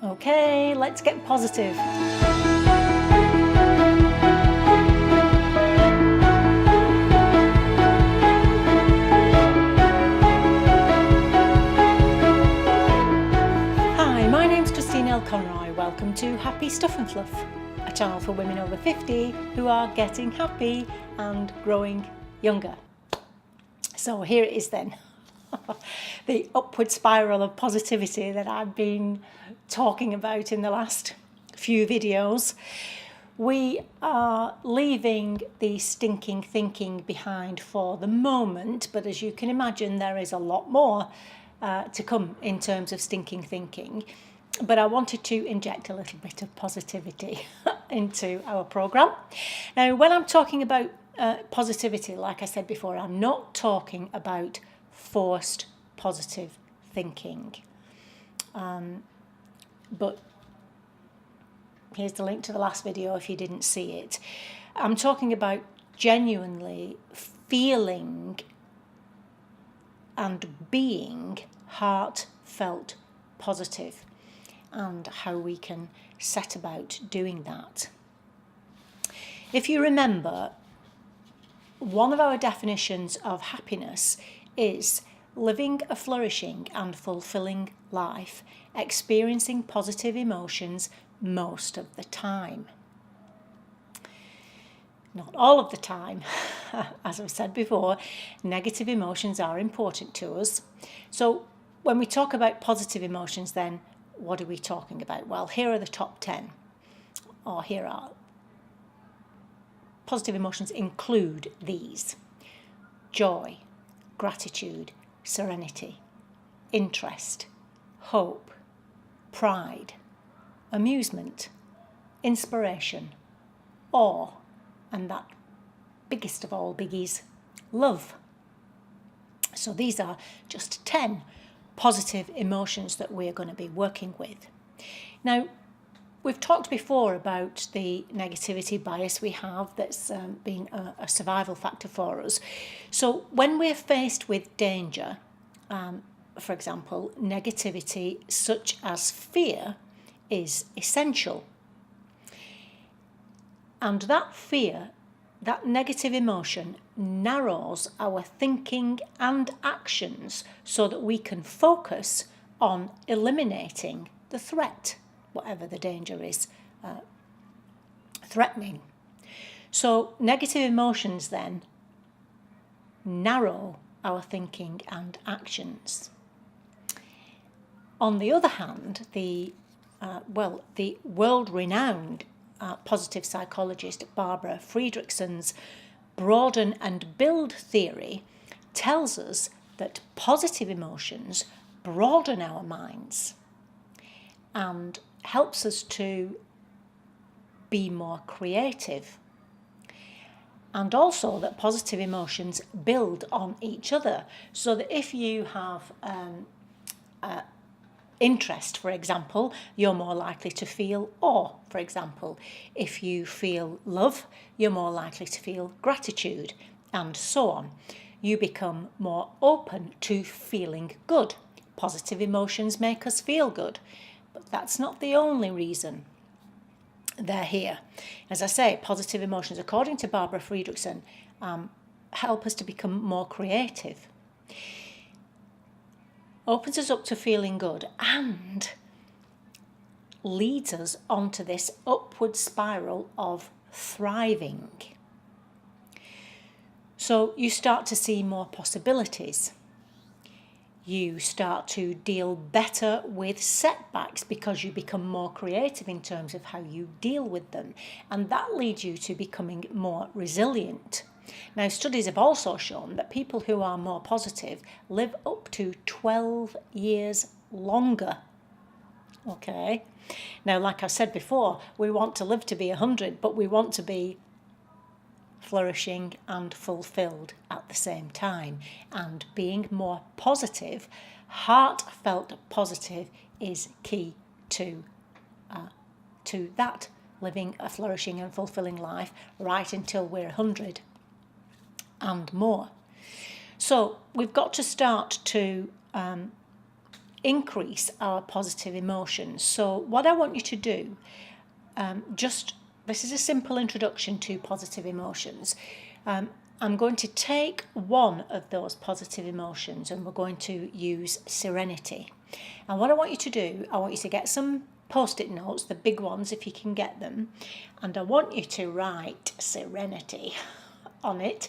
Okay, let's get positive. Hi, my name's Christine L. Conroy. Welcome to Happy Stuff and Fluff, a channel for women over 50 who are getting happy and growing younger. So here it is then. The upward spiral of positivity that I've been talking about in the last few videos. We are leaving the stinking thinking behind for the moment, but as you can imagine, there is a lot more to come in terms of stinking thinking. But I wanted to inject a little bit of positivity into our programme. Now, when I'm talking about positivity, like I said before, I'm not talking about forced positive thinking. But here's the link to the last video if you didn't see it. I'm talking about genuinely feeling and being heartfelt positive and how we can set about doing that. If you remember, one of our definitions of happiness is living a flourishing and fulfilling life, experiencing positive emotions most of the time. Not all of the time. As I've said before, negative emotions are important to us. So when we talk about positive emotions, then what are we talking about? Well, here are the top 10. Or here are. Positive emotions include these: joy, gratitude, serenity, interest, hope, pride, amusement, inspiration, awe, and that biggest of all biggies, love. So these are just 10 positive emotions that we're going to be working with. Now, we've talked before about the negativity bias we have that's been a survival factor for us. So when we're faced with danger, for example, negativity such as fear is essential. And that fear, that negative emotion, narrows our thinking and actions so that we can focus on eliminating the threat, whatever the danger is threatening. So negative emotions then narrow our thinking and actions. On the other hand, the world-renowned positive psychologist Barbara Fredrikson's broaden and build theory tells us that positive emotions broaden our minds and helps us to be more creative, and also that positive emotions build on each other, so that if you have interest, for example, you're more likely to feel awe, for example. If you feel love, you're more likely to feel gratitude, and so on. You become more open to feeling good. Positive emotions make us feel good, but that's not the only reason they're here. As I say, positive emotions, according to Barbara Fredrikson, help us to become more creative. Opens us up to feeling good and leads us onto this upward spiral of thriving. So you start to see more possibilities. You start to deal better with setbacks because you become more creative in terms of how you deal with them, and that leads you to becoming more resilient. Now, studies have also shown that people who are more positive live up to 12 years longer. Okay. Now, like I said before, we want to live to be 100, but we want to be flourishing and fulfilled at the same time. And being more positive, heartfelt positive, is key to that, living a flourishing and fulfilling life right until we're 100 and more. So we've got to start to increase our positive emotions. So what I want you to do, this is a simple introduction to positive emotions. I'm going to take one of those positive emotions and we're going to use serenity. And what I want you to do, I want you to get some post-it notes, the big ones if you can get them, and I want you to write serenity on it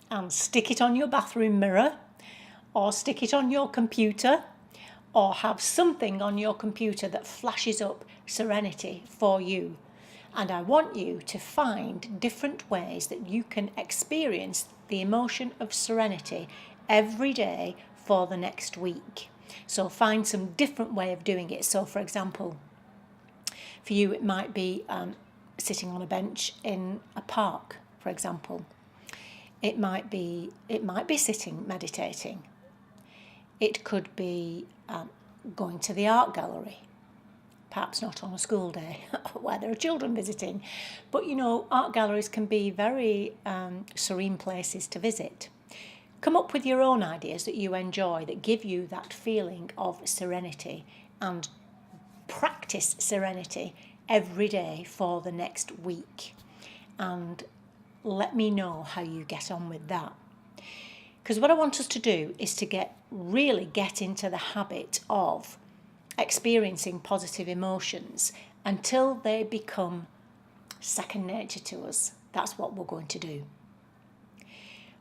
and stick it on your bathroom mirror, or stick it on your computer, or have something on your computer that flashes up serenity for you. And I want you to find different ways that you can experience the emotion of serenity every day for the next week. So find some different way of doing it. So for example, for you it might be sitting on a bench in a park, for example. It might be sitting meditating. It could be going to the art gallery. Perhaps not on a school day where there are children visiting. But you know, art galleries can be very serene places to visit. Come up with your own ideas that you enjoy, that give you that feeling of serenity, and practice serenity every day for the next week. And let me know how you get on with that. Because what I want us to do is to really get into the habit of experiencing positive emotions until they become second nature to us. That's what we're going to do.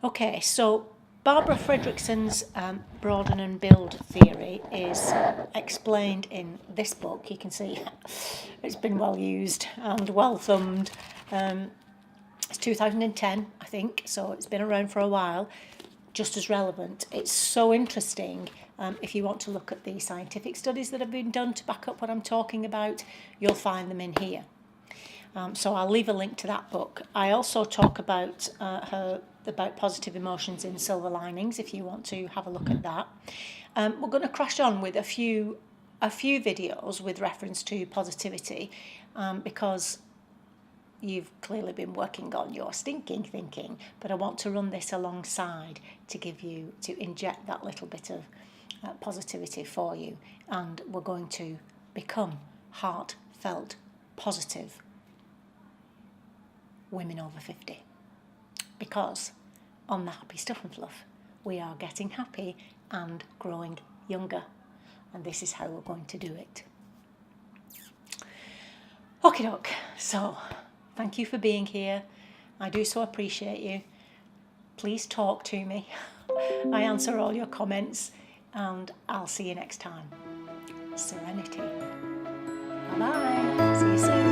Okay, so Barbara Fredrikson's broaden and build theory is explained in this book. You can see it's been well used and well thumbed. It's 2010, I think, so it's been around for a while. Just as relevant. It's so interesting. If you want to look at the scientific studies that have been done to back up what I'm talking about, you'll find them in here. So I'll leave a link to that book. I also talk about positive emotions in Silver Linings, if you want to have a look at that. We're going to crash on with a few videos with reference to positivity, because you've clearly been working on your stinking thinking, but I want to run this alongside to inject that little bit of positivity for you, and we're going to become heartfelt, positive women over 50, because on the Happy Stuff and Fluff we are getting happy and growing younger, and this is how we're going to do it. Okie doke, so thank you for being here. I do so appreciate you. Please talk to me. I answer all your comments, and I'll see you next time. Serenity. Bye-bye. See you soon.